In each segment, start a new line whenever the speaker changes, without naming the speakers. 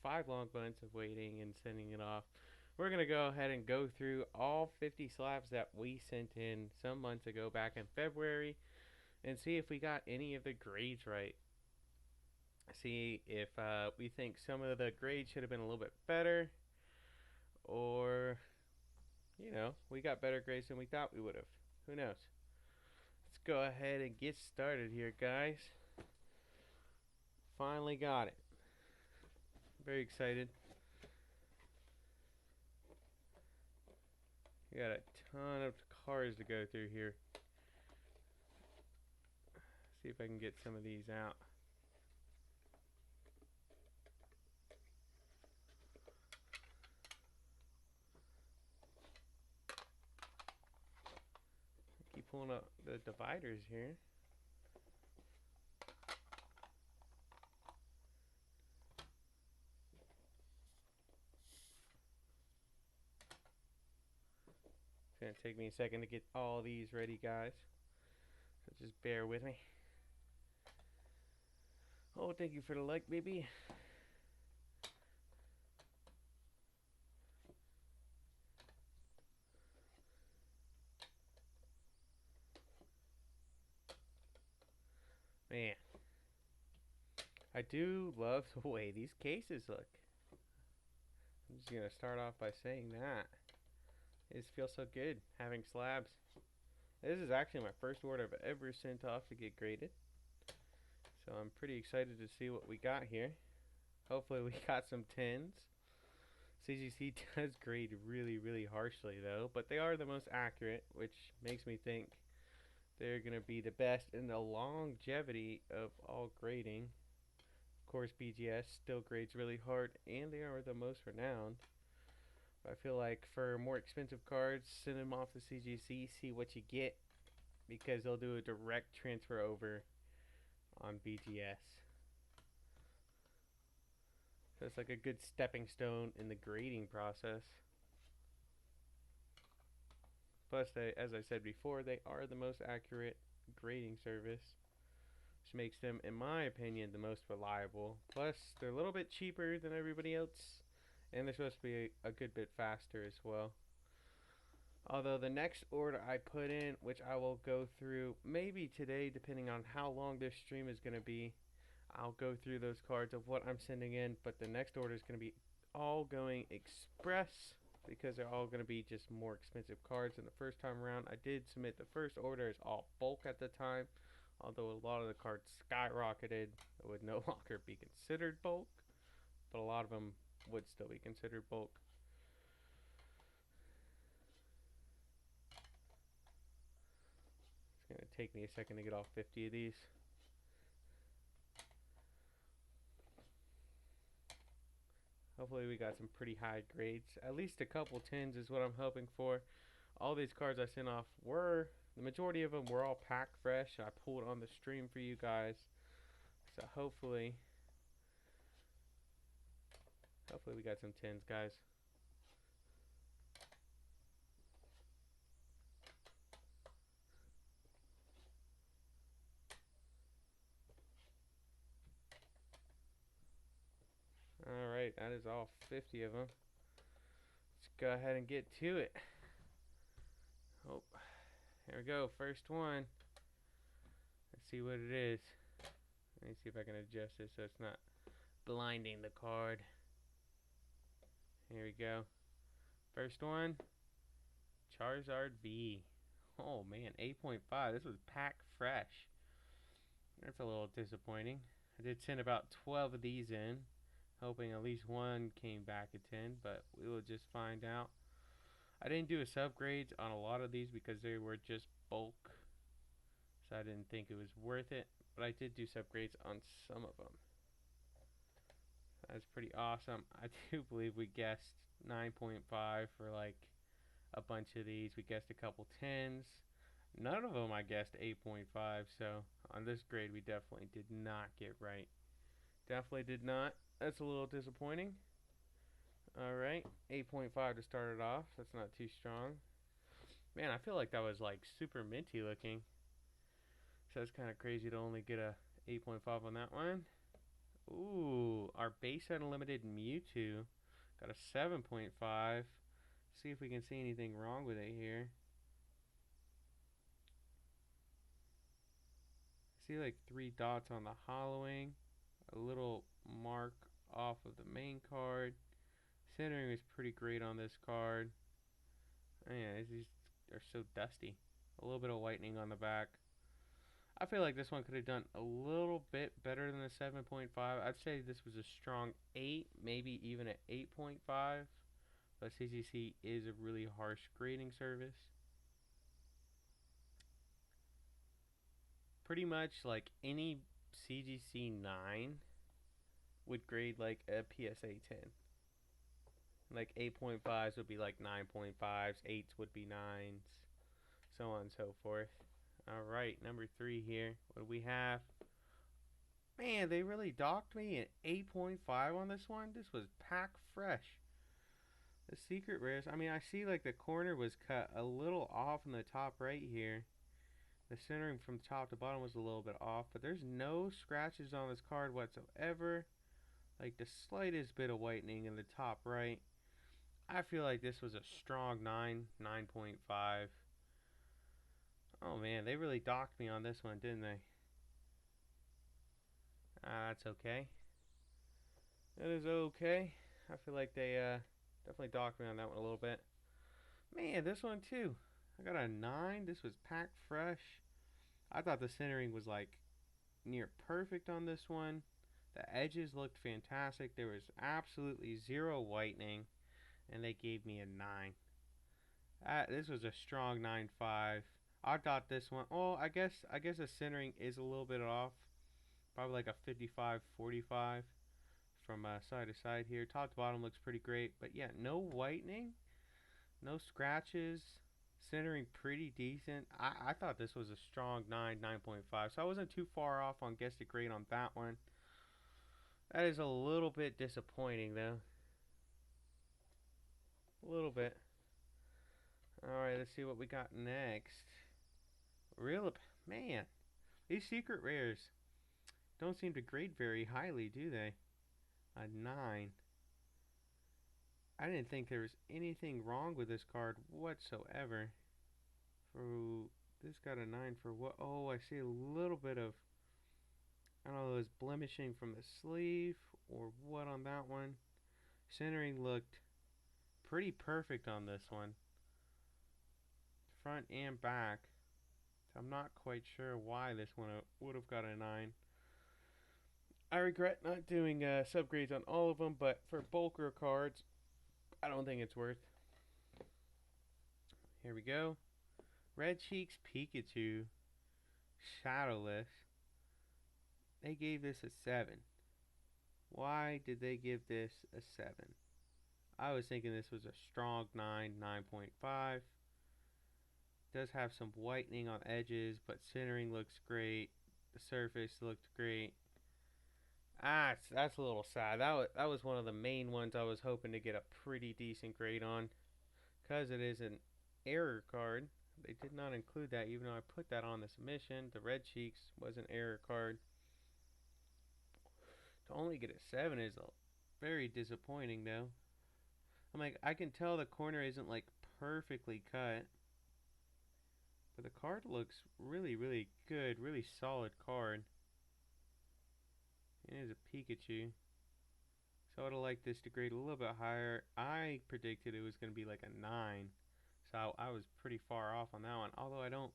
5 long months of waiting and sending it off, we're going to go ahead and go through all 50 slabs that we sent in some months ago back in February and see if we got any of the grades right. See if we think some of the grades should have been a little bit better, or, we got better grades than we thought we would have. Who knows? Let's go ahead and get started here, guys. Finally got it. Very excited. We got a ton of cars to go through here. See if I can get some of these out. Keep pulling up the dividers here. It's gonna take me a second to get all these ready, guys. So just bear with me. Oh, thank you for the like, baby. Man, I do love the way these cases look. I'm just gonna start off by saying that. It just feels so good having slabs. This is actually my first order I've ever sent off to get graded. So I'm pretty excited to see what we got here. Hopefully we got some 10s. CGC does grade really, really harshly though, but they are the most accurate, which makes me think they're going to be the best in the longevity of all grading. Of course, BGS still grades really hard, and they are the most renowned. I feel like for more expensive cards, send them off to CGC, see what you get, because they'll do a direct transfer over on BGS. So it's like a good stepping stone in the grading process. Plus, as I said before, they are the most accurate grading service, which makes them, in my opinion, the most reliable. Plus, they're a little bit cheaper than everybody else, and they're supposed to be a good bit faster as well. Although the next order I put in, which I will go through maybe today, depending on how long this stream is going to be, I'll go through those cards of what I'm sending in, but the next order is going to be all going express, because they're all going to be just more expensive cards than the first time around. I did submit the first order as all bulk at the time, although a lot of the cards skyrocketed. It would no longer be considered bulk, but a lot of them would still be considered bulk. It's going to take me a second to get all 50 of these. Hopefully we got some pretty high grades. At least a couple 10s is what I'm hoping for. All these cards I sent off were, the majority of them were all pack fresh. I pulled on the stream for you guys. So hopefully we got some 10s, guys. Alright, that is all 50 of them. Let's go ahead and get to it. Oh, here we go. First one. Let's see what it is. Let me see if I can adjust this so it's not blinding the card. Here we go. First one, Charizard V. Oh man, 8.5. This was pack fresh. That's a little disappointing. I did send about 12 of these in, hoping at least one came back at 10, but we will just find out. I didn't do a subgrades on a lot of these because they were just bulk, so I didn't think it was worth it, but I did do subgrades on some of them. That's pretty awesome. I do believe we guessed 9.5 for like a bunch of these. We guessed a couple 10s. None of them I guessed 8.5, so on this grade we definitely did not get right. Definitely did not. That's a little disappointing. Alright, 8.5 to start it off. That's not too strong. Man, I feel like that was like super minty looking. So it's kind of crazy to only get a 8.5 on that one. Ooh, our base unlimited Mewtwo got a 7.5. See if we can see anything wrong with it here. See like 3 dots on the hollowing, a little mark off of the main card. Centering is pretty great on this card. Oh, yeah, these are so dusty. A little bit of whitening on the back. I feel like this one could have done a little bit better than a 7.5. I'd say this was a strong 8, maybe even an 8.5. But CGC is a really harsh grading service. Pretty much like any CGC 9 would grade like a PSA 10. Like 8.5s would be like 9.5s, 8s would be 9s, so on and so forth. Alright, number 3 here. What do we have? Man, they really docked me an 8.5 on this one. This was pack fresh. The secret rares, I mean, I see like the corner was cut a little off in the top right here. The centering from top to bottom was a little bit off, but there's no scratches on this card whatsoever. Like the slightest bit of whitening in the top right. I feel like this was a strong 9, 9.5. Oh man, they really docked me on this one, didn't they? That's okay. That is okay. I feel like they definitely docked me on that one a little bit. Man, this one too. I got a 9. This was packed fresh. I thought the centering was like near perfect on this one. The edges looked fantastic. There was absolutely zero whitening, and they gave me a 9. This was a strong 9.5. I thought this one. Oh, I guess the centering is a little bit off. Probably like a 55-45 from side to side here. Top to bottom looks pretty great, but yeah, no whitening, no scratches. Centering pretty decent. I thought this was a strong 9, 9.5. So I wasn't too far off on guess the grade on that one. That is a little bit disappointing though. A little bit. Alright, let's see what we got next. Real man, these secret rares don't seem to grade very highly, do they? A 9. I didn't think there was anything wrong with this card whatsoever. For this got a 9 for what? Oh, I see a little bit of, I don't know, it was blemishing from the sleeve or what on that one. Centering looked pretty perfect on this one, front and back. So I'm not quite sure why this one would have got a 9. I regret not doing subgrades on all of them, but for bulker cards, I don't think it's worth. Here we go. Red Cheeks Pikachu, Shadowless. They gave this a 7. Why did they give this a 7? I was thinking this was a strong 9, 9.5. Does have some whitening on edges, but centering looks great. The surface looked great. That's a little sad. That was one of the main ones I was hoping to get a pretty decent grade on, because it is an error card. They did not include that, even though I put that on the submission. The Red Cheeks was an error card. To only get a 7 is very disappointing, though. I'm like, I can tell the corner isn't like perfectly cut, but the card looks really, really good, really solid card. It is a Pikachu. So I'd like this to grade a little bit higher. I predicted it was going to be like a 9. So I was pretty far off on that one. Although I don't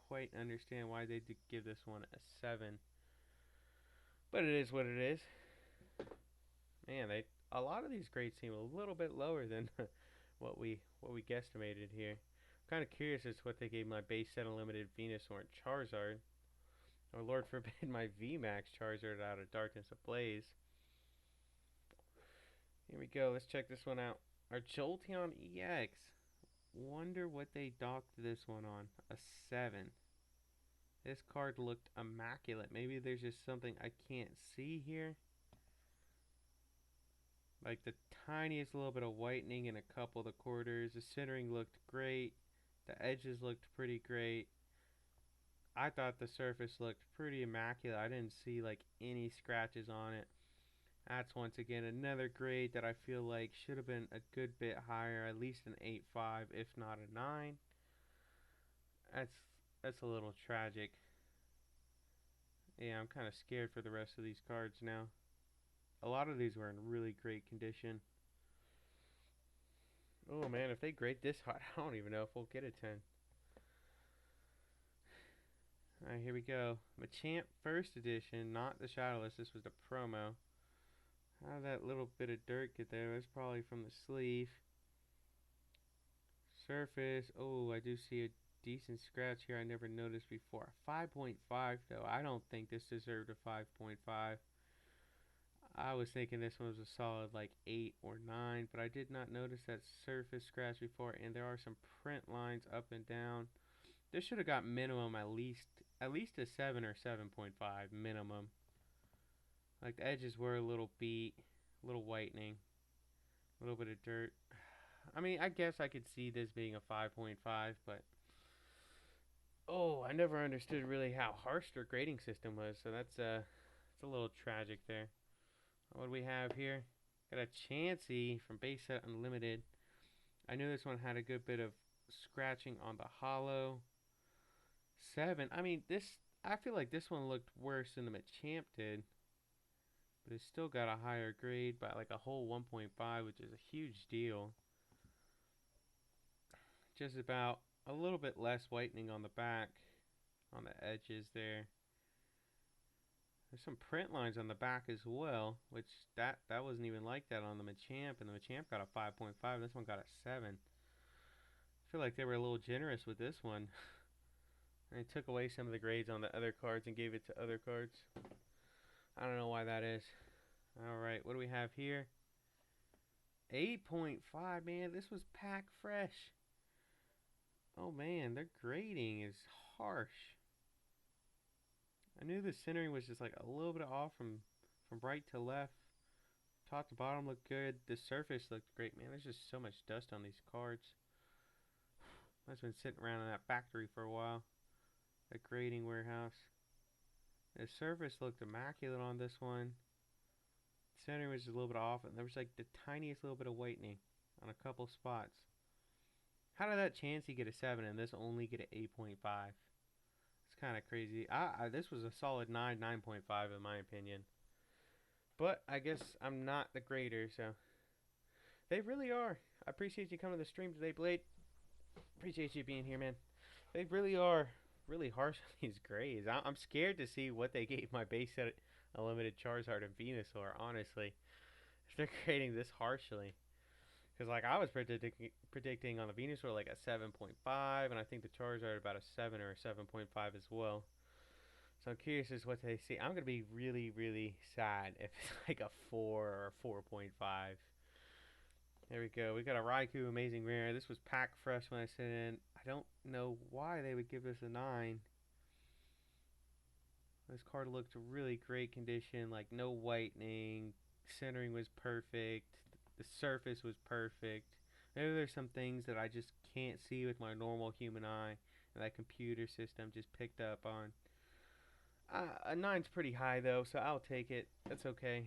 quite understand why they did give this one a 7. But it is what it is. Man, a lot of these grades seem a little bit lower than what we guesstimated here. I'm kind of curious as to what they gave my base set unlimited Venusaur and Charizard. Or Lord forbid my VMAX Charizard out of Darkness Ablaze. Here we go. Let's check this one out. Our Jolteon EX. Wonder what they docked this one on. A 7. This card looked immaculate. Maybe there's just something I can't see here. Like the tiniest little bit of whitening in a couple of the quarters. The centering looked great. The edges looked pretty great. I thought the surface looked pretty immaculate. I didn't see like any scratches on it. That's once again another grade that I feel like should have been a good bit higher, at least an 8.5, if not a 9. That's that's a little tragic. Yeah, I'm kind of scared for the rest of these cards now. A lot of these were in really great condition. Oh man, if they grade this hot, I don't even know if we'll get a 10. Alright, here we go. Machamp first edition, not the Shadowless. This was the promo. How did that little bit of dirt get there? That's probably from the sleeve. Surface. Oh, I do see a decent scratch here I never noticed before. 5.5 though. I don't think this deserved a 5.5. I was thinking this one was a solid like 8 or 9, but I did not notice that surface scratch before, and there are some print lines up and down. This should have got minimum at least a 7 or 7.5 minimum. Like the edges were a little beat, a little whitening, a little bit of dirt. I mean, I guess I could see this being a 5.5, but oh, I never understood really how harsh their grading system was, so it's a little tragic there. What do we have here? Got a Chansey from Base Set Unlimited. I knew this one had a good bit of scratching on the hollow. 7. I mean, I feel like this one looked worse than the Machamp did. But it's still got a higher grade by like a whole 1.5, which is a huge deal. Just about a little bit less whitening on the back, on the edges there. There's some print lines on the back as well, which that wasn't even like that on the Machamp, and the Machamp got a 5.5. This one got a 7. I feel like they were a little generous with this one. They took away some of the grades on the other cards and gave it to other cards. I don't know why that is. Alright, what do we have here? 8.5, man. This was pack fresh. Oh man, their grading is harsh. I knew the centering was just like a little bit off from right to left. Top to bottom looked good. The surface looked great, man. There's just so much dust on these cards. Must have been sitting around in that factory for a while. That grading warehouse. The surface looked immaculate on this one. Centering was just a little bit off, and there was like the tiniest little bit of whitening on a couple spots. How did that Chansey get a 7 and this only get an 8.5? It's kind of crazy. This was a solid 9, 9.5 in my opinion. But I guess I'm not the grader, so they really are. I appreciate you coming to the stream today, Blade. Appreciate you being here, man. They really are really harsh on these grades. I'm scared to see what they gave my base set Unlimited Charizard and Venusaur, honestly. If they're grading this harshly. Because like I was predicting on the Venusaur like a 7.5, and I think the Charizard about a 7 or a 7.5 as well. So I'm curious as what they see. I'm going to be really, really sad if it's like a 4 or a 4.5. There we go. We got a Raikou Amazing Rare. This was pack fresh when I sent in. I don't know why they would give us a 9. This card looked really great condition, like no whitening, centering was perfect, the surface was perfect. Maybe there's some things that I just can't see with my normal human eye, and that computer system just picked up on. A 9's pretty high though, so I'll take it. That's okay.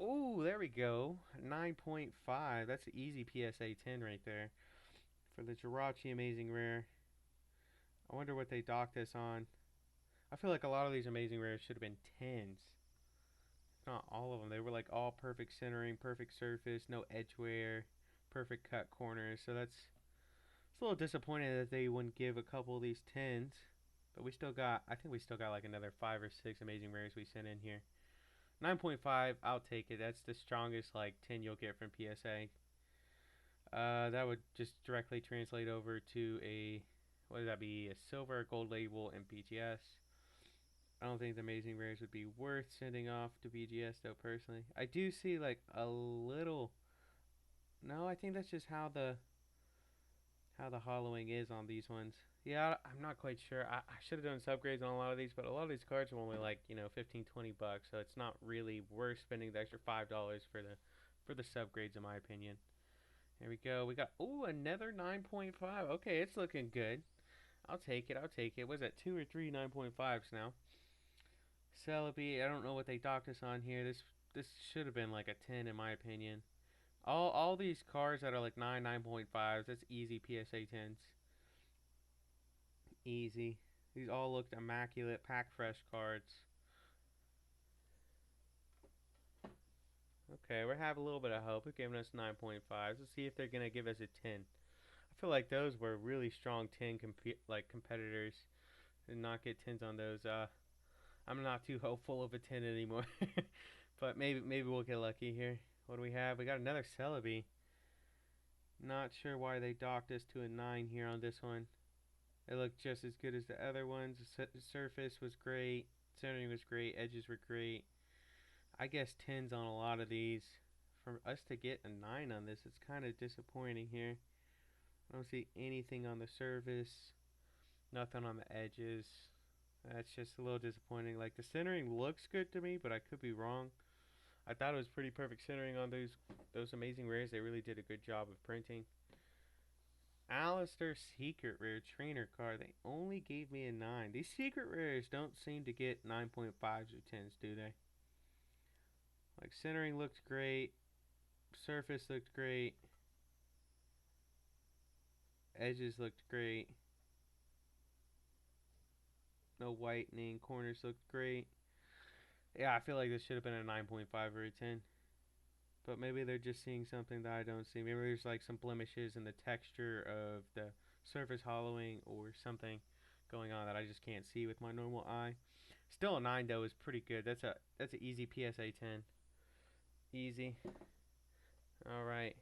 Ooh, there we go. 9.5. That's an easy PSA 10 right there. For the Jirachi Amazing Rare. I wonder what they docked us on. I feel like a lot of these Amazing Rares should have been 10s. Not all of them. They were like all perfect centering, perfect surface, no edge wear, perfect cut corners. So it's a little disappointing that they wouldn't give a couple of these 10s. But I think we still got like another 5 or 6 Amazing Rares we sent in here. 9.5, I'll take it. That's the strongest like 10 you'll get from PSA. That would just directly translate over to a, what would that be? A silver, gold label, and BGS. I don't think the Amazing Rares would be worth sending off to BGS though, personally. I do see like a little, no, I think that's just how the hollowing is on these ones. Yeah, I'm not quite sure. I should have done subgrades on a lot of these, but a lot of these cards are only like, 15, 20 bucks, so it's not really worth spending the extra $5 for the subgrades in my opinion. There we go. We got, ooh, another 9.5. Okay, it's looking good. I'll take it. Was that 2 or 3 9.5s now? Celebi, I don't know what they docked us on here. This this should have been like a 10 in my opinion. All these cards that are like 9, 9.5s, that's easy PSA 10s. Easy. These all looked immaculate, pack fresh cards. Okay, we're having a little bit of hope. They're giving us 9.5s. Let's see if they're gonna give us a 10. I feel like those were really strong 10 competitors. Did not get 10s on those. I'm not too hopeful of a 10 anymore. But maybe we'll get lucky here. What do we have? We got another Celebi. Not sure why they docked us to a 9 here on this one. It looked just as good as the other ones. The surface was great. Centering was great. Edges were great. I guess 10s on a lot of these. For us to get a 9 on this, it's kind of disappointing here. I don't see anything on the surface. Nothing on the edges. That's just a little disappointing. Like, the centering looks good to me, but I could be wrong. I thought it was pretty perfect centering on those amazing rares. They really did a good job of printing. Alistair Secret Rare Trainer card. They only gave me a 9. These Secret Rares don't seem to get 9.5s or 10s, do they? Like, centering looked great. Surface looked great. Edges looked great. No whitening. Corners looked great. Yeah, I feel like this should have been a 9.5 or a 10. But maybe they're just seeing something that I don't see. Maybe there's like some blemishes in the texture of the surface hollowing or something going on that I just can't see with my normal eye. Still a 9 though is pretty good. That's an easy PSA 10. Easy. All right.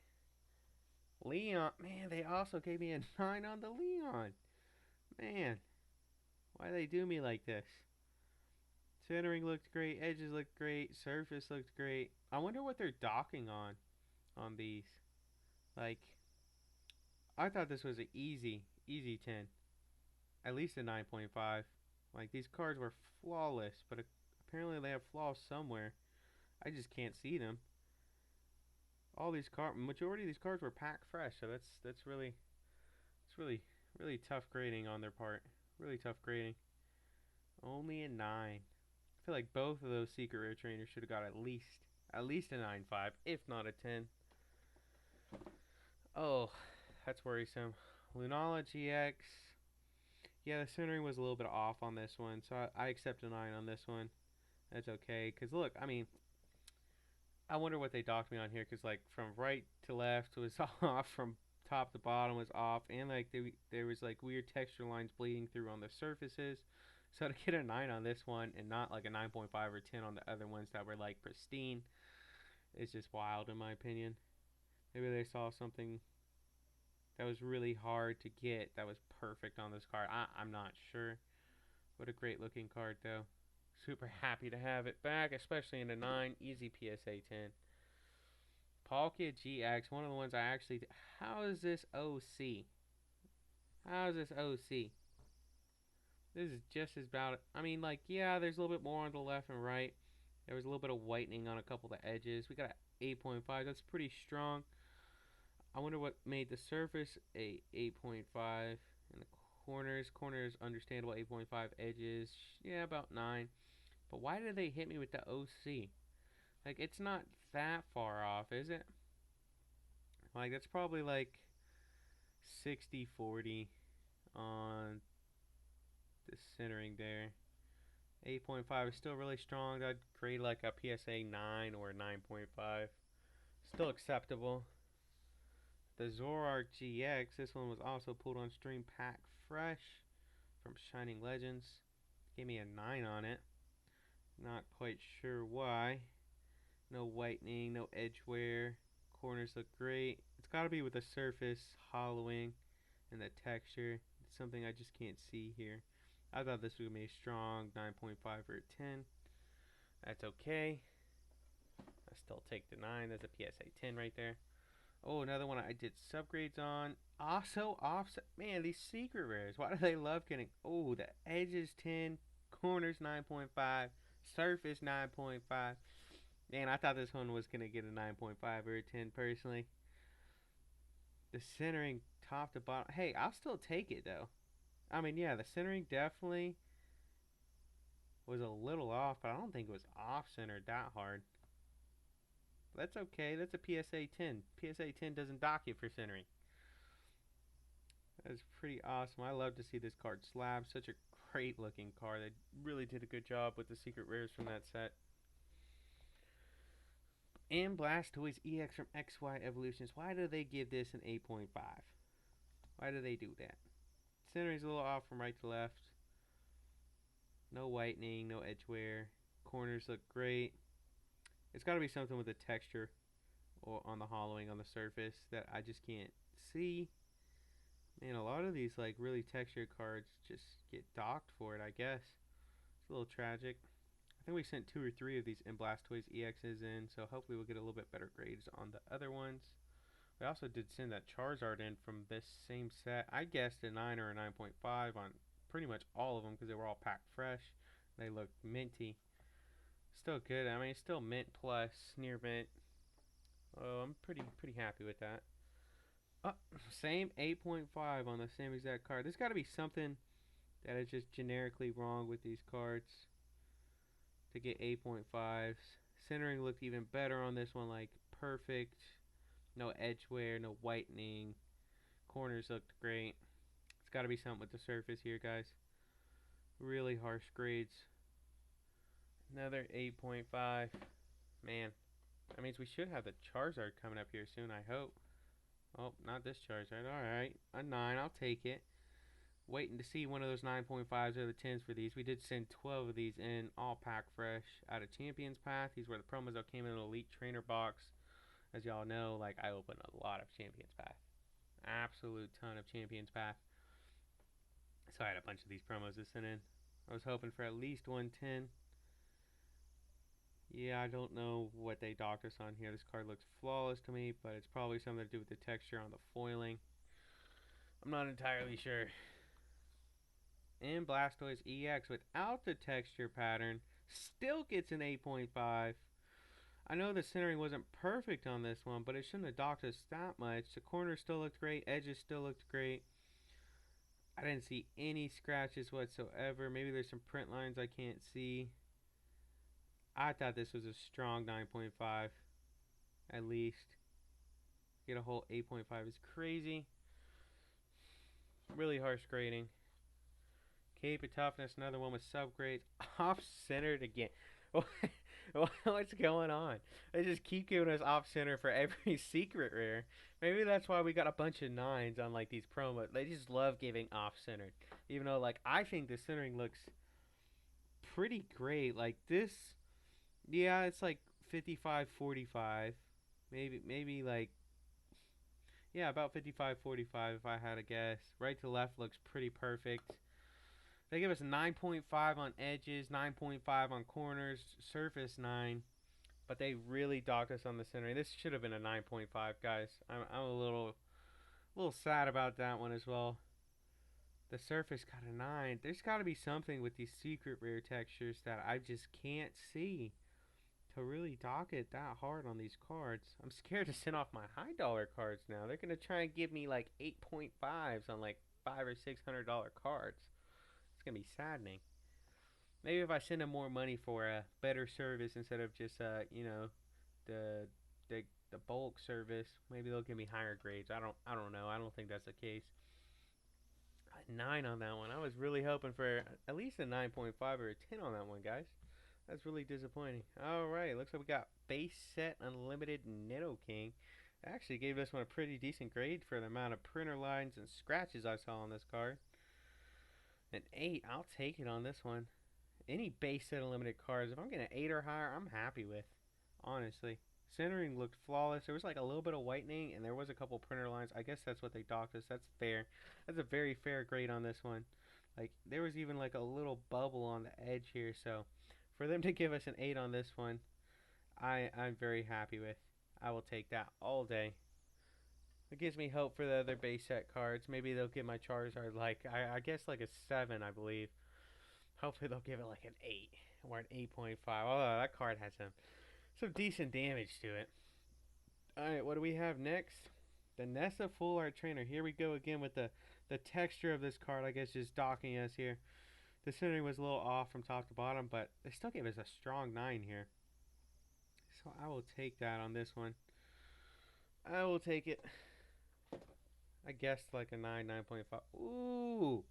Leon, man, they also gave me a 9 on the Leon. Man, why do they do me like this? Centering looked great, edges looked great, surface looked great. I wonder what they're docking on these. Like, I thought this was an easy 10. At least a 9.5. Like, these cards were flawless, but apparently they have flaws somewhere. I just can't see them. All these majority of these cards were pack fresh, so that's really tough grading on their part. Really tough grading. Only a 9. I feel like both of those secret rare trainers should have got at least a 9.5, if not a 10. Oh, that's worrisome. Lunala GX. Yeah, the centering was a little bit off on this one, so I accept a 9 on this one. That's okay, because look, I mean, I wonder what they docked me on here, because like from right to left was off, from top to bottom was off, and like there was like weird texture lines bleeding through on the surfaces. So to get a 9 on this one and not like a 9.5 or 10 on the other ones that were like pristine, it's just wild in my opinion. Maybe they saw something that was really hard to get that was perfect on this card. I'm not sure. What a great looking card though. Super happy to have it back, especially in a 9. Easy PSA 10. Palkia GX, one of the ones I actually... How is this OC? How is this OC? This is just as about... I mean, like, yeah, there's a little bit more on the left and right. There was a little bit of whitening on a couple of the edges. We got an 8.5. That's pretty strong. I wonder what made the surface a 8.5. And the corners, understandable, 8.5. Edges, yeah, about 9. But why did they hit me with the OC? Like, it's not that far off, is it? Like, that's probably like 60-40 on the centering there. 8.5 is still really strong. I'd grade like a PSA 9 or 9.5. Still acceptable. The Zoroark GX, this one was also pulled on stream pack fresh from Shining Legends. Gave me a 9 on it. Not quite sure why. No whitening, no edge wear. Corners look great. It's got to be with the surface hollowing and the texture. It's something I just can't see here. I thought this would be a strong 9.5 or a 10. That's okay. I still take the 9. That's a PSA 10 right there. Oh, another one I did subgrades on. Also offset. Man, these secret rares. Why do they love getting... Oh, the edges 10. Corners 9.5. Surface 9.5. Man, I thought this one was going to get a 9.5 or a 10 personally. The centering top to bottom. Hey, I'll still take it though. I mean, yeah, the centering definitely was a little off, but I don't think it was off centered that hard. That's okay. That's a PSA 10. PSA 10 doesn't dock you for centering. That's pretty awesome. I love to see this card slab. Such a great looking card. They really did a good job with the secret rares from that set. And Blastoise EX from XY Evolutions. Why do they give this an 8.5? Why do they do that? Centering's a little off from right to left. No whitening, no edge wear. Corners look great. It's got to be something with the texture or on the hollowing on the surface that I just can't see. Man, a lot of these like really textured cards just get docked for it, I guess. It's a little tragic. I think we sent 2 or 3 of these Blastoise EXs in, so hopefully we'll get a little bit better grades on the other ones. We also did send that Charizard in from this same set. I guessed a 9 or a 9.5 on pretty much all of them because they were all packed fresh. They look minty. Still good. I mean, it's still mint plus, near mint. Oh, I'm pretty happy with that. Same 8.5 on the same exact card. There's got to be something that is just generically wrong with these cards to get 8.5s. Centering looked even better on this one, like perfect. No edge wear, no whitening. Corners looked great. It's got to be something with the surface here, guys. Really harsh grades. Another 8.5. Man, that means we should have the Charizard coming up here soon, I hope. Oh, not this Charizard. Alright, a 9. I'll take it. Waiting to see one of those 9.5s or the 10s for these. We did send 12 of these in, all pack fresh, out of Champions Path. These were the promos that came in an Elite Trainer box. As y'all know, like, I open a lot of Champions Path. Absolute ton of Champions Path. So I had a bunch of these promos to send in. I was hoping for at least 110. Yeah, I don't know what they docked us on here. This card looks flawless to me, but it's probably something to do with the texture on the foiling. I'm not entirely sure. And Blastoise EX without the texture pattern still gets an 8.5. I know the centering wasn't perfect on this one, but it shouldn't have docked us that much. The corners still looked great. Edges still looked great. I didn't see any scratches whatsoever. Maybe there's some print lines I can't see. I thought this was a strong 9.5. At least. Get a whole 8.5 is crazy. Really harsh grading. Cape of Toughness, another one with subgrades. Off-centered again. What's going on? They just keep giving us off-center for every secret rare. Maybe that's why we got a bunch of 9s on like these promos. They just love giving off-centered. Even though like I think the centering looks pretty great. Like this, yeah, it's like 55-45. Maybe like, yeah, about 55-45 if I had to guess. Right to left looks pretty perfect. They give us 9.5 on edges, 9.5 on corners, surface 9. But they really docked us on the centering. This should have been a 9.5, guys. I'm a little sad about that one as well. The surface got a 9. There's got to be something with these secret rare textures that I just can't see to really dock it that hard on these cards. I'm scared to send off my high dollar cards now. They're going to try and give me like 8.5s on like $500 or $600 cards. It's going to be saddening. Maybe if I send them more money for a better service instead of just, you know, the bulk service, maybe they'll give me higher grades. I don't know. I don't think that's the case. A 9 on that one. I was really hoping for at least a 9.5 or a 10 on that one, guys. That's really disappointing. Alright, looks like we got base set unlimited Nidoking. Actually gave this one a pretty decent grade for the amount of printer lines and scratches I saw on this card. An 8, I'll take it on this one. Any base set unlimited cards, if I'm getting an 8 or higher, I'm happy with. Honestly. Centering looked flawless. There was like a little bit of whitening, and there was a couple printer lines. I guess that's what they docked us. That's fair. That's a very fair grade on this one. Like, there was even like a little bubble on the edge here, so for them to give us an 8 on this one, I'm very happy with. I will take that all day. It gives me hope for the other base set cards. Maybe they'll give my Charizard like, I guess like a 7, I believe. Hopefully they'll give it like an 8 or an 8.5. Although that card has some decent damage to it. Alright, what do we have next? The Nessa Full Art Trainer. Here we go again with the texture of this card, I guess, just docking us here. The centering was a little off from top to bottom, but they still gave us a strong 9 here. So I will take that on this one. I will take it. I guessed like a 9, 9.5. Ooh,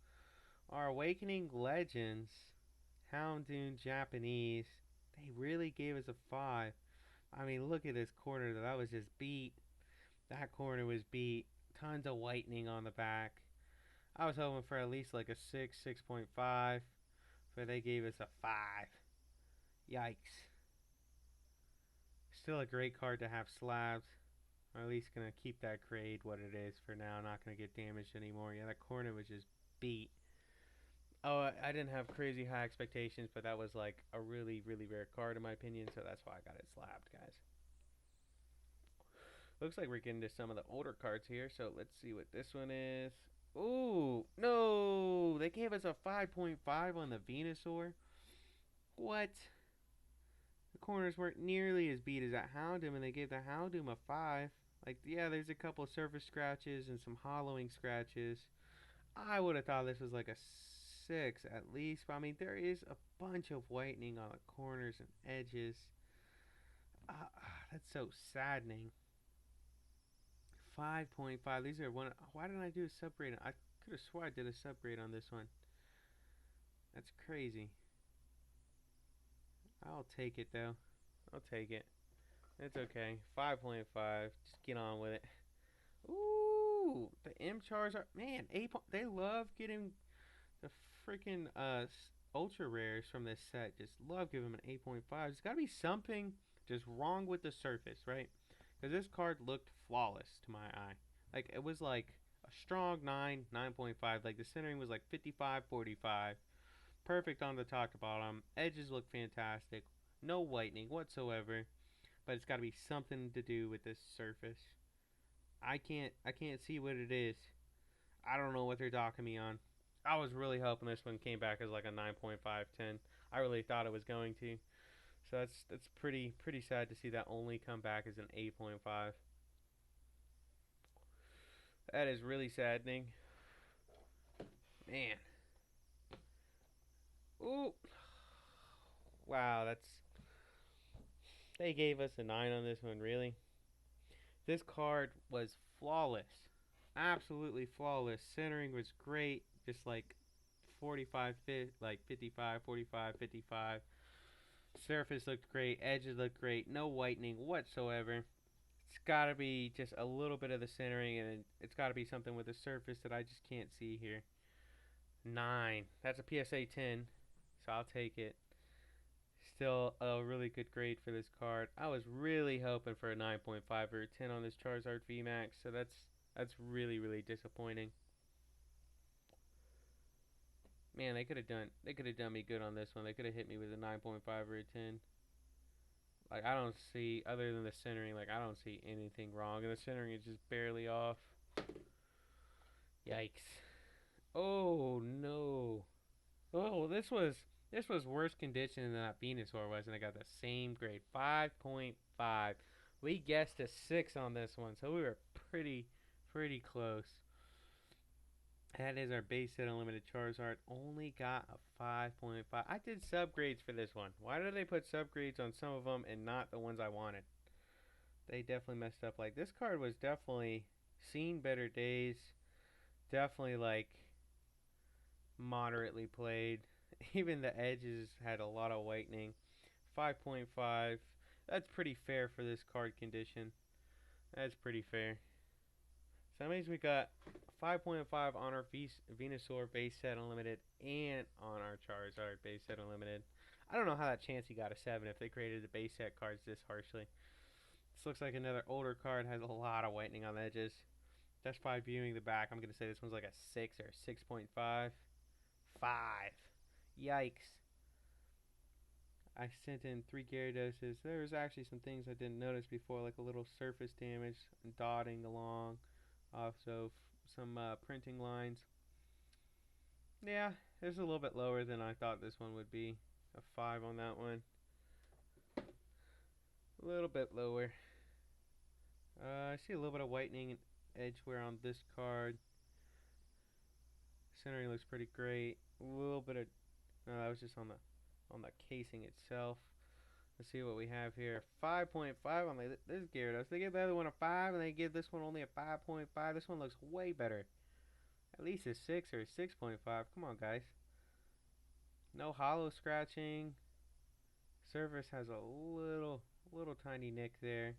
our Awakening Legends, Houndoom Japanese. They really gave us a 5. I mean, look at this corner. That was just beat. That corner was beat. Tons of whitening on the back. I was hoping for at least like a 6, 6.5. But they gave us a 5. Yikes. Still a great card to have slabs. Or at least gonna keep that grade what it is for now. Not gonna get damaged anymore. Yeah, that corner was just beat. Oh, I didn't have crazy high expectations, but that was like a really, really rare card in my opinion, so that's why I got it slabbed, guys. Looks like we're getting to some of the older cards here, so let's see what this one is. Ooh, no! They gave us a 5.5 on the Venusaur. What? The corners weren't nearly as beat as that Houndoom, and they gave the Houndoom a 5. Like, yeah, there's a couple of surface scratches and some hollowing scratches. I would have thought this was like a 6 at least, but I mean, there is a bunch of whitening on the corners and edges. That's so saddening. 5.5. These are one. Why didn't I do a subgrade? I could have swore I did a subgrade on this one. That's crazy. I'll take it though. I'll take it. It's okay. 5.5. Just get on with it. Ooh, the M Charizard. Man, 8. They love getting the freaking ultra rares from this set. Just love giving them an 8.5. There's got to be something just wrong with the surface, right? Because this card looked flawless to my eye. Like, it was like a strong 9, 9.5. Like, the centering was like 55, 45. Perfect on the top to bottom. Edges look fantastic. No whitening whatsoever. But it's got to be something to do with this surface. I can't see what it is. I don't know what they're docking me on. I was really hoping this one came back as like a 9.5, 10. I really thought it was going to. So that's pretty sad to see that only come back as an 8.5. That is really saddening. Man. Ooh. Wow, they gave us a 9 on this one, really? This card was flawless. Absolutely flawless. Centering was great. Just like 45, like 55, 45, 55. Surface looked great. Edges looked great. No whitening whatsoever. It's got to be just a little bit of the centering, and it's got to be something with the surface that I just can't see here. 9. That's a PSA 10, so I'll take it. Still a really good grade for this card. I was really hoping for a 9.5 or a 10 on this Charizard VMAX, so that's really disappointing. Man, they could have done me good on this one. They could have hit me with a 9.5 or a 10. Like, I don't see, other than the centering, like, I don't see anything wrong, and the centering is just barely off. Yikes. Oh no. Oh, this was worse condition than that Venusaur was, and I got the same grade, 5.5. We guessed a 6 on this one, so we were pretty close. That is our base set unlimited Charizard. Only got a 5.5. I did subgrades for this one. Why did they put subgrades on some of them and not the ones I wanted? They definitely messed up. Like, this card was definitely seen better days. Definitely, like, moderately played. Even the edges had a lot of whitening. 5.5. That's pretty fair for this card condition. That's pretty fair. So that means we got 5.5 on our Venusaur base set unlimited and on our Charizard base set unlimited. I don't know how that Chansey got a 7 if they created the base set cards this harshly. This looks like another older card, has a lot of whitening on the edges. Just by viewing the back, I'm going to say this one's like a 6 or a 6.5. 5. Yikes. I sent in 3 Gyarados. There was actually some things I didn't notice before, like a little surface damage and dotting along. Also, some printing lines. Yeah, it's a little bit lower than I thought this one would be. A 5 on that one. A little bit lower. I see a little bit of whitening and edge wear on this card. Centering looks pretty great. A little bit of... No, that was just on the casing itself. Let's see what we have here. 5.5 on this Gyarados. They give the other one a 5, and they give this one only a 5.5. This one looks way better. At least a 6 or a 6.5. Come on, guys. No hollow scratching. Surface has a little tiny nick there.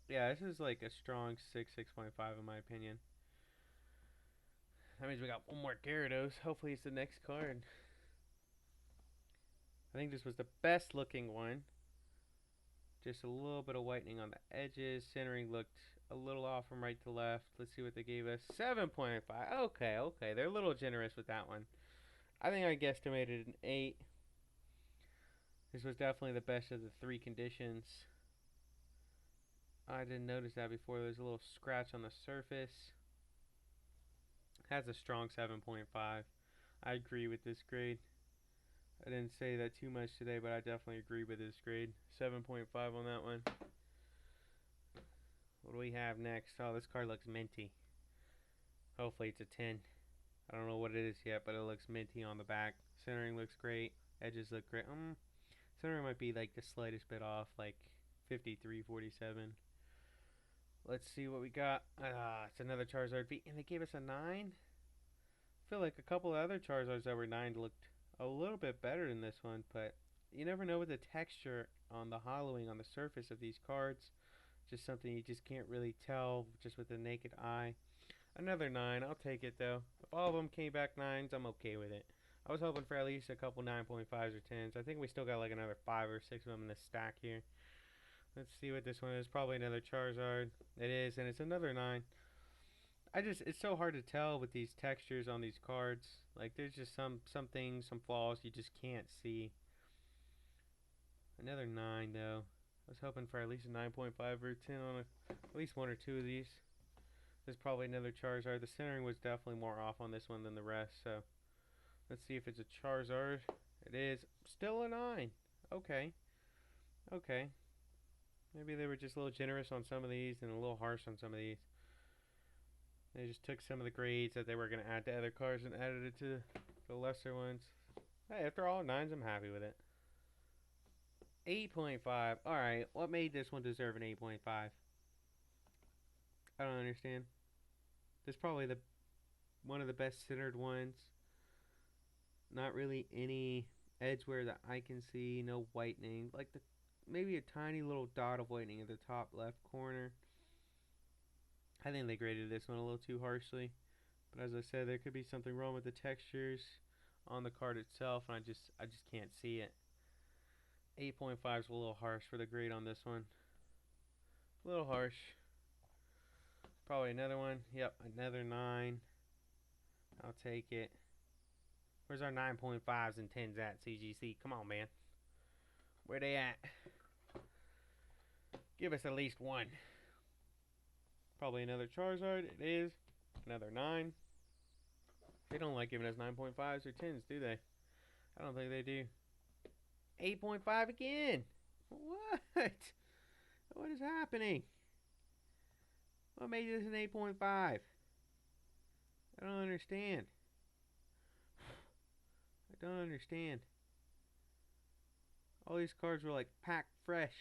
Yeah, this is like a strong 6, 6.5 in my opinion. That means we got one more Gyarados. Hopefully it's the next card. I think this was the best looking one. Just a little bit of whitening on the edges. Centering looked a little off from right to left. Let's see what they gave us. 7.5. Okay, okay. They're a little generous with that one. I think I guesstimated an 8. This was definitely the best of the 3 conditions. I didn't notice that before. There's a little scratch on the surface. Has a strong 7.5. I agree with this grade. I didn't say that too much today, but I definitely agree with this grade. 7.5 on that one. What do we have next? Oh, this card looks minty. Hopefully it's a 10. I don't know what it is yet, but it looks minty on the back. Centering looks great. Edges look great. Centering might be like the slightest bit off, like 53, 47. Let's see what we got. It's another Charizard V, and they gave us a 9. I feel like a couple of other Charizards that were 9 looked a little bit better than this one, but you never know with the texture on the hollowing on the surface of these cards. Just something you just can't really tell just with the naked eye. Another 9, I'll take it though. If all of them came back 9s, I'm okay with it. I was hoping for at least a couple 9.5s or 10s. I think we still got like another 5 or 6 of them in this stack here. Let's see what this one is. Probably another Charizard. It is, and it's another 9. It's so hard to tell with these textures on these cards. Like, there's just some things, some flaws you just can't see. Another 9, though. I was hoping for at least a 9.5 or 10 on at least 1 or 2 of these. There's probably another Charizard. The centering was definitely more off on this one than the rest, so let's see if it's a Charizard. It is. Still a 9. Okay. Okay. Maybe they were just a little generous on some of these and a little harsh on some of these. They just took some of the grades that they were going to add to other cards and added it to the lesser ones. Hey, after all 9s, I'm happy with it. 8.5. Alright, what made this one deserve an 8.5? I don't understand. This is probably one of the best centered ones. Not really any edgeware that I can see. No whitening. Like maybe a tiny little dot of whitening at the top left corner. I think they graded this one a little too harshly. But as I said, there could be something wrong with the textures on the card itself, and I just can't see it. 8.5 is a little harsh for the grade on this one. A little harsh. Probably another one. Yep, another 9. I'll take it. Where's our 9.5s and 10s at, CGC? Come on, man. Where they at? Give us at least one. Probably another Charizard. It is. Another 9. They don't like giving us 9.5s or 10s, do they? I don't think they do. 8.5 again. What? What is happening? What made this an 8.5? I don't understand. I don't understand. All these cards were like packed fresh.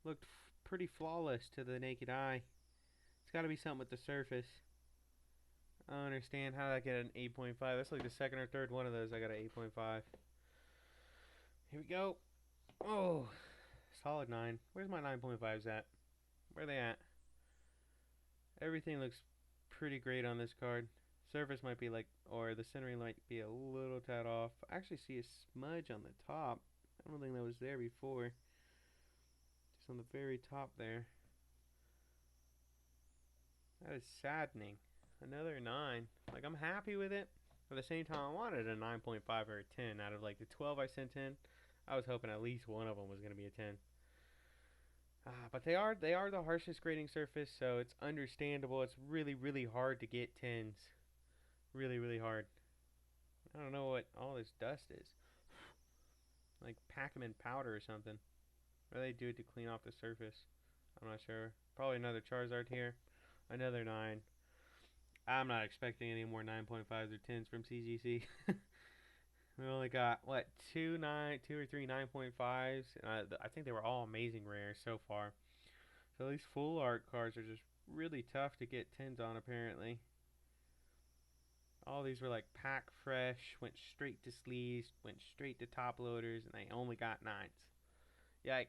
Looked pretty flawless to the naked eye. It's got to be something with the surface. I don't understand how I get an 8.5. That's like the second or third one of those I got an 8.5. Here we go. Oh, solid 9. Where's my 9.5s at? Where are they at? Everything looks pretty great on this card. Surface might be like, or the centering might be a little tad off. I actually see a smudge on the top. I don't think that was there before. Just on the very top there. That is saddening. Another 9. Like, I'm happy with it. At the same time, I wanted a 9.5 or a 10. Out of like the 12 I sent in, I was hoping at least one of them was going to be a 10. But they are the harshest grading surface, so it's understandable. It's really, really hard to get 10s. Really, really hard. I don't know what all this dust is. Like, pack them in powder or something. What do they do to clean off the surface? I'm not sure. Probably another Charizard here. Another 9. I'm not expecting any more 9.5s or 10s from CGC. We only got what two or three 9.5s. I think they were all amazing rares so far. So these full art cards are just really tough to get 10s on apparently. All these were like pack fresh, went straight to sleeves, went straight to top loaders, and they only got 9s. Yikes.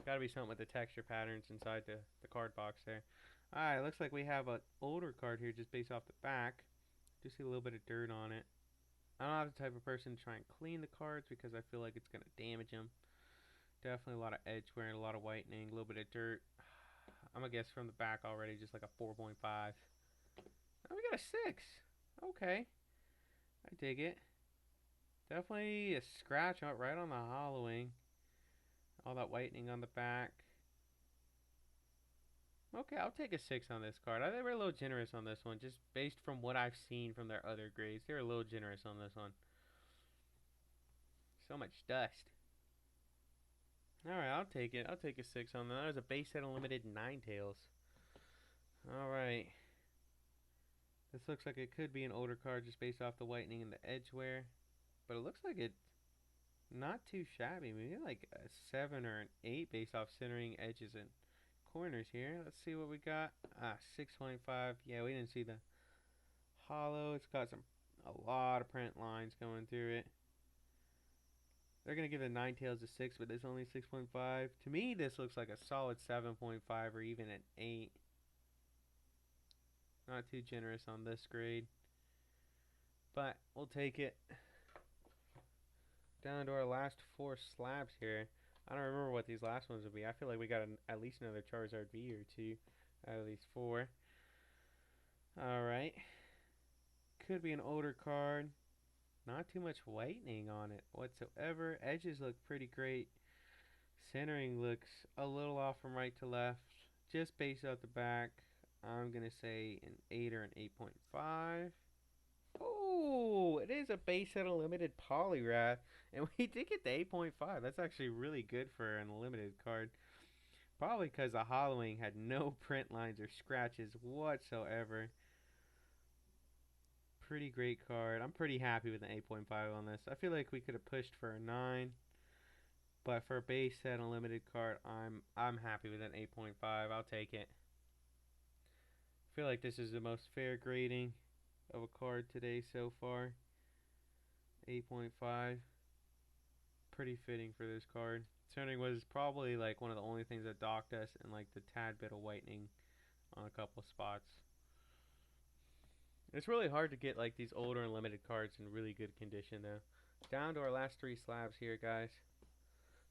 Gotta be something with the texture patterns inside the card box there. Alright, looks like we have an older card here just based off the back. Just see a little bit of dirt on it. I'm not the type of person to try and clean the cards because I feel like it's going to damage them. Definitely a lot of edge wearing, a lot of whitening, a little bit of dirt. I'm going to guess from the back already, just like a 4.5. Oh, we got a 6. Okay. I dig it. Definitely a scratch out right on the hollowing. All that whitening on the back. Okay, I'll take a 6 on this card. I think we're a little generous on this one, just based from what I've seen from their other grades. They're a little generous on this one. So much dust. Alright, I'll take it. I'll take a 6 on that. That was a base set unlimited Ninetales. Alright. This looks like it could be an older card just based off the whitening and the edge wear. But it looks like it's not too shabby. Maybe like a 7 or an 8 based off centering edges and corners here. Let's see what we got. 625. Yeah, we didn't see the hollow. It's got a lot of print lines going through it. They're going to give the Ninetales a 6, but it's only 6.5. To me, this looks like a solid 7.5 or even an 8. Not too generous on this grade. But we'll take it. Down to our last 4 slabs here. I don't remember what these last ones will be. I feel like we got at least another Charizard V or 2 out of these 4. Alright. Could be an older card. Not too much whitening on it whatsoever. Edges look pretty great. Centering looks a little off from right to left. Just based out the back, I'm going to say an 8 or an 8.5. Oh, it is a base set unlimited Poliwrath. And we did get the 8.5. That's actually really good for an unlimited card. Probably because the hollowing had no print lines or scratches whatsoever. Pretty great card. I'm pretty happy with an 8.5 on this. I feel like we could have pushed for a 9. But for a base set unlimited card, I'm happy with an 8.5. I'll take it. I feel like this is the most fair grading of a card today so far. 8.5. Pretty fitting for this card. Centering was probably like one of the only things that docked us, and like the tad bit of whitening on a couple spots. It's really hard to get like these older and limited cards in really good condition though. Down to our last 3 slabs here, guys.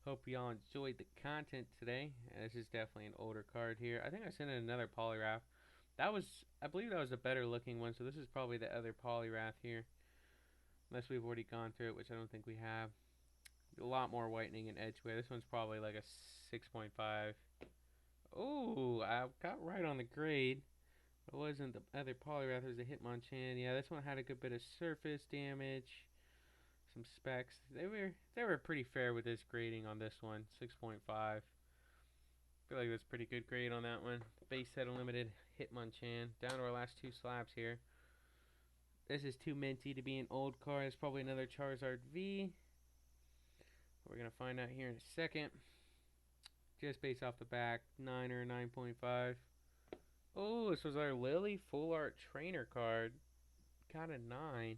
Hope y'all enjoyed the content today. This is definitely an older card here. I think I sent in another Poliwrath. I believe that was a better looking one, so this is probably the other Poliwrath here. Unless we've already gone through it, which I don't think we have. A lot more whitening and edge wear. This one's probably like a 6.5. Oh, I got right on the grade. It wasn't the other Poliwrath, it was a Hitmonchan. Yeah, this one had a good bit of surface damage. Some specs. They were pretty fair with this grading on this one. 6.5. Feel like that's pretty good grade on that one. Base set unlimited Hitmonchan. Down to our last 2 slabs here. This is too minty to be an old card. It's probably another Charizard V. We're gonna find out here in a second. Just based off the back, 9 or 9.5. Oh, this was our Lily Full Art Trainer card. Got a 9.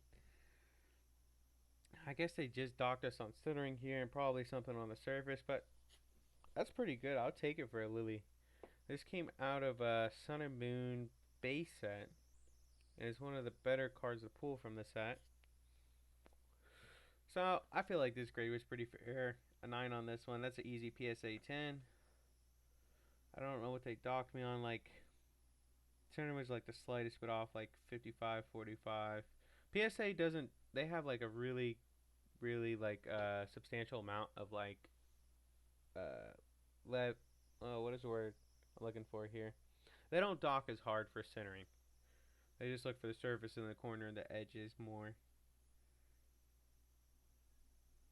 I guess they just docked us on centering here and probably something on the surface, but that's pretty good. I'll take it for a Lily. This came out of a Sun and Moon base set. And it's one of the better cards to pull from the set. So, I feel like this grade was pretty fair. A 9 on this one. That's an easy PSA 10. I don't know what they docked me on, like... Center was like the slightest bit off, like 55, 45. PSA doesn't... They have like a really like substantial amount of like... what is the word I'm looking for here? They don't dock as hard for centering. They just look for the surface in the corner and the edges more.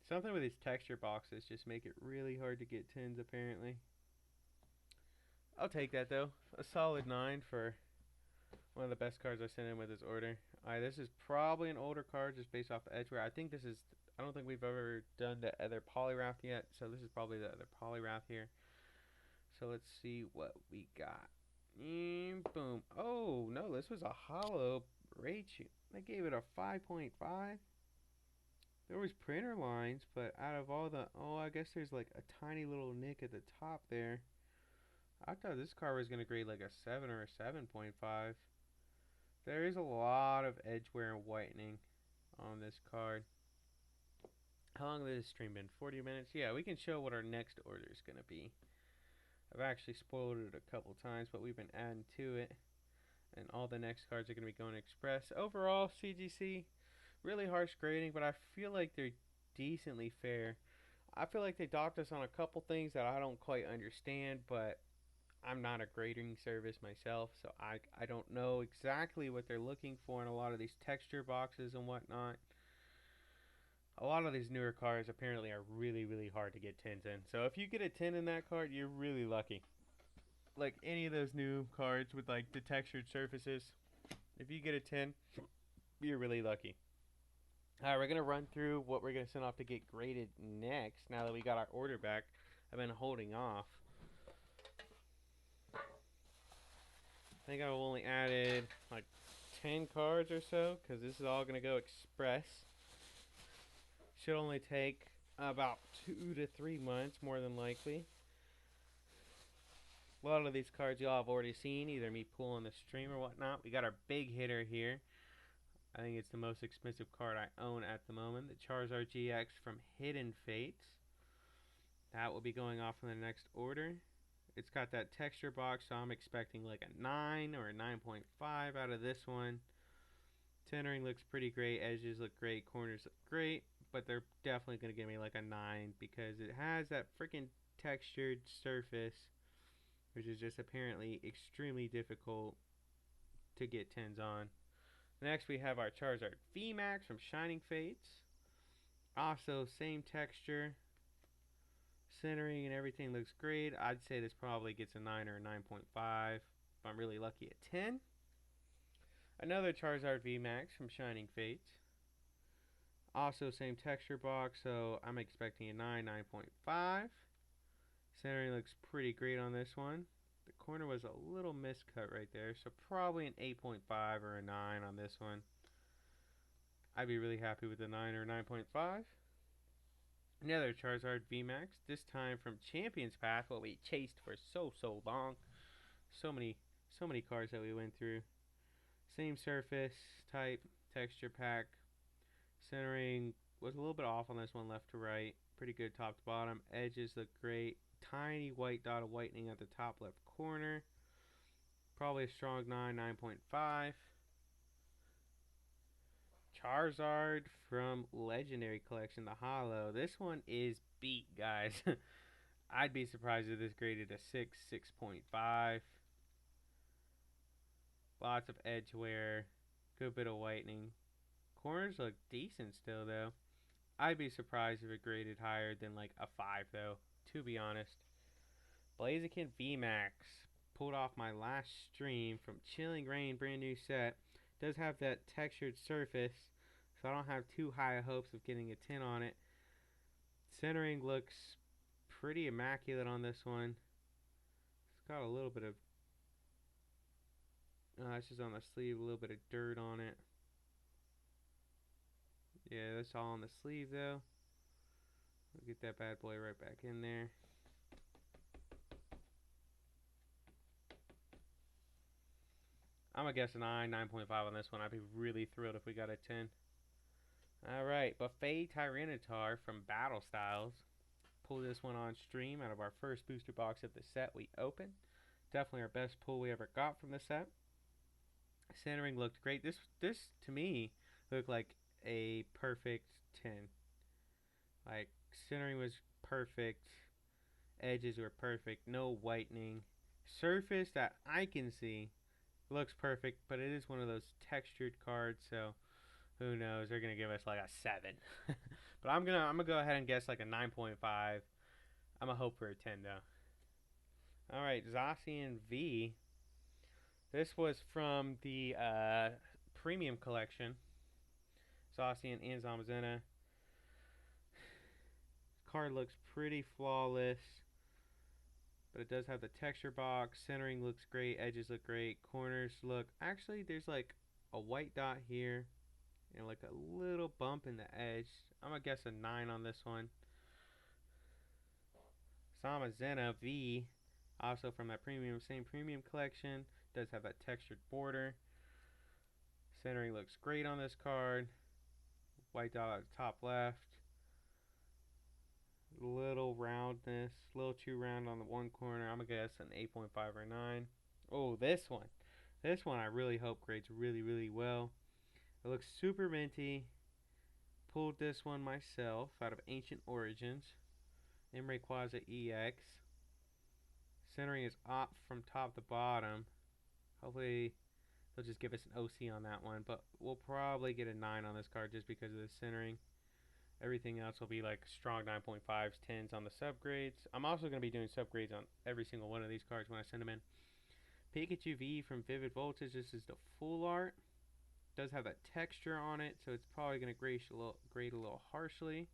Something with these texture boxes just make it really hard to get 10s apparently. I'll take that though. A solid 9 for One of the best cards I sent in with this order. Alright, this is probably an older card just based off the edgeware. I think this is. I don't think we've ever done the other polyrath yet, so this is probably the other polyrath here. So let's see what we got. Boom. Oh, no, this was a hollow Raichu. I gave it a 5.5. There was printer lines, but out of all the... Oh, I guess there's like a tiny little nick at the top there. I thought this card was going to grade like a 7 or a 7.5. There is a lot of edgeware and whitening on this card. How long has this stream been? 40 minutes? Yeah, we can show what our next order is going to be. I've actually spoiled it a couple times, but we've been adding to it. And all the next cards are going to be going Express. Overall, CGC, really harsh grading, but I feel like they're decently fair. I feel like they docked us on a couple things that I don't quite understand, but I'm not a grading service myself, so I don't know exactly what they're looking for in a lot of these texture boxes and whatnot. A lot of these newer cards apparently are really, really hard to get 10s in. So if you get a 10 in that card, you're really lucky. Like any of those new cards with like the textured surfaces, if you get a 10, you're really lucky. Alright, we're going to run through what we're going to send off to get graded next now that we got our order back. I've been holding off. I think I've only added like 10 cards or so because this is all going to go Express. Should only take about 2 to 3 months, more than likely. A lot of these cards y'all have already seen, either me pull on the stream or whatnot. We got our big hitter here. I think it's the most expensive card I own at the moment. The Charizard GX from Hidden Fates. That will be going off in the next order. It's got that texture box, so I'm expecting like a 9 or a 9.5 out of this one. Centering looks pretty great. Edges look great. Corners look great. But they're definitely going to give me like a 9 because it has that freaking textured surface, which is just apparently extremely difficult to get 10s on. Next we have our Charizard VMAX from Shining Fates. Also same texture. Centering and everything looks great. I'd say this probably gets a 9 or a 9.5 if I'm really lucky at 10. Another Charizard VMAX from Shining Fates. Also same texture box, so I'm expecting a 9, 9.5. Centering looks pretty great on this one. The corner was a little miscut right there, so probably an 8.5 or a 9 on this one. I'd be really happy with a 9 or 9.5. Another Charizard VMAX, this time from Champions Path, what we chased for so long. So many cards that we went through. Same surface type, texture pack. Centering was a little bit off on this one, left to right. Pretty good top to bottom. Edges look great. Tiny white dot of whitening at the top left corner. Probably a strong 9, 9.5. Charizard from Legendary Collection, the Holo. This one is beat, guys. I'd be surprised if this graded a 6, 6.5. Lots of edge wear. Good bit of whitening. Corners look decent still, though. I'd be surprised if it graded higher than like a 5, though, to be honest. Blaziken VMAX. Pulled off my last stream from Chilling Rain, brand new set. Does have that textured surface, so I don't have too high hopes of getting a 10 on it. Centering looks pretty immaculate on this one. It's got a little bit of... it's just on the sleeve, a little bit of dirt on it. Yeah, that's all on the sleeve, though. We'll get that bad boy right back in there. I'm going to guess a 9, 9.5 on this one. I'd be really thrilled if we got a 10. Alright, Buffet Tyranitar from Battle Styles. Pull this one on stream out of our first booster box of the set we opened. Definitely our best pull we ever got from the set. Centering looked great. This to me looked like a perfect 10. Like, centering was perfect. Edges were perfect. No whitening. Surface that I can see looks perfect, but it is one of those textured cards, so who knows? They're gonna give us like a 7. But I'm gonna go ahead and guess like a 9.5. I'm gonna hope for a 10 though. Alright, Zacian V. This was from the premium collection. Zacian and Zamazenta. Card looks pretty flawless, but it does have the texture box. Centering looks great. Edges look great. Corners look. Actually, there's like a white dot here and like a little bump in the edge. I'm gonna guess a 9 on this one. Zamazenta V, also from that same premium collection, does have that textured border. Centering looks great on this card. White dot at the top left. Little roundness, a little too round on the one corner. I'm gonna guess an 8.5 or 9. Oh, this one. This one I really hope grades really, really well. It looks super minty. Pulled this one myself out of Ancient Origins. Emre Quaza EX. Centering is up from top to bottom. Hopefully they'll just give us an OC on that one, but we'll probably get a 9 on this card just because of the centering. Everything else will be like strong 9.5s, 10s on the subgrades. I'm also going to be doing subgrades on every single one of these cards when I send them in. Pikachu V from Vivid Voltage. This is the full art. Does have that texture on it, so it's probably going to grade a little harshly.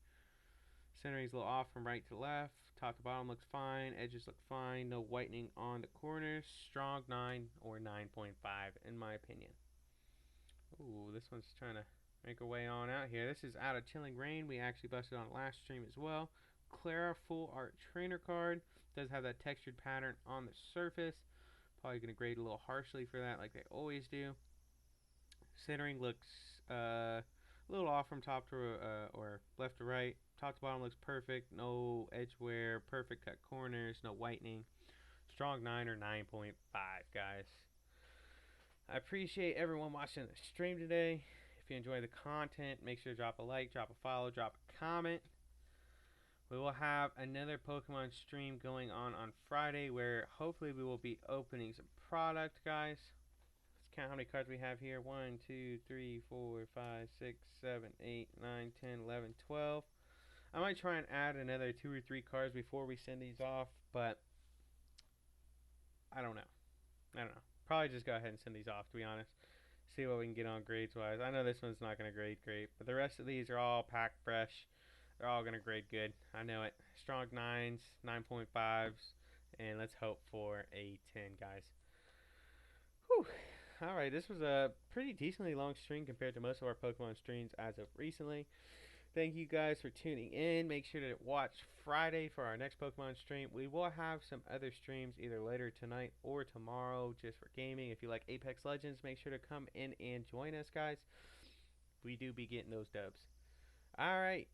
Centering is a little off from right to left. Top to bottom looks fine. Edges look fine. No whitening on the corners. Strong 9 or 9.5 in my opinion. Ooh, this one's trying to make our way on out here. This is Out of Chilling Rain. We actually busted on last stream as well. Clara Full Art Trainer card. Does have that textured pattern on the surface. Probably going to grade a little harshly for that like they always do. Centering looks a little off from top to or left to right. Top to bottom looks perfect. No edge wear. Perfect cut corners. No whitening. Strong 9 or 9.5, guys. I appreciate everyone watching the stream today. If you enjoy the content, make sure to drop a like, drop a follow, drop a comment. We will have another Pokemon stream going on Friday where hopefully we will be opening some product, guys. Let's count how many cards we have here. 1, 2, 3, 4, 5, 6, 7, 8, 9, 10, 11, 12. I might try and add another 2 or 3 cards before we send these off, but I don't know. Probably just go ahead and send these off, to be honest. See what we can get on grades-wise. I know this one's not going to grade great, but the rest of these are all packed fresh. They're all going to grade good. I know it. Strong 9s, 9.5s, and let's hope for a 10, guys. Whew. Alright, this was a pretty decently long stream compared to most of our Pokemon streams as of recently. Thank you guys for tuning in. Make sure to watch Friday for our next Pokemon stream. We will have some other streams either later tonight or tomorrow just for gaming. If you like Apex Legends, make sure to come in and join us, guys. We do be getting those dubs. Alright.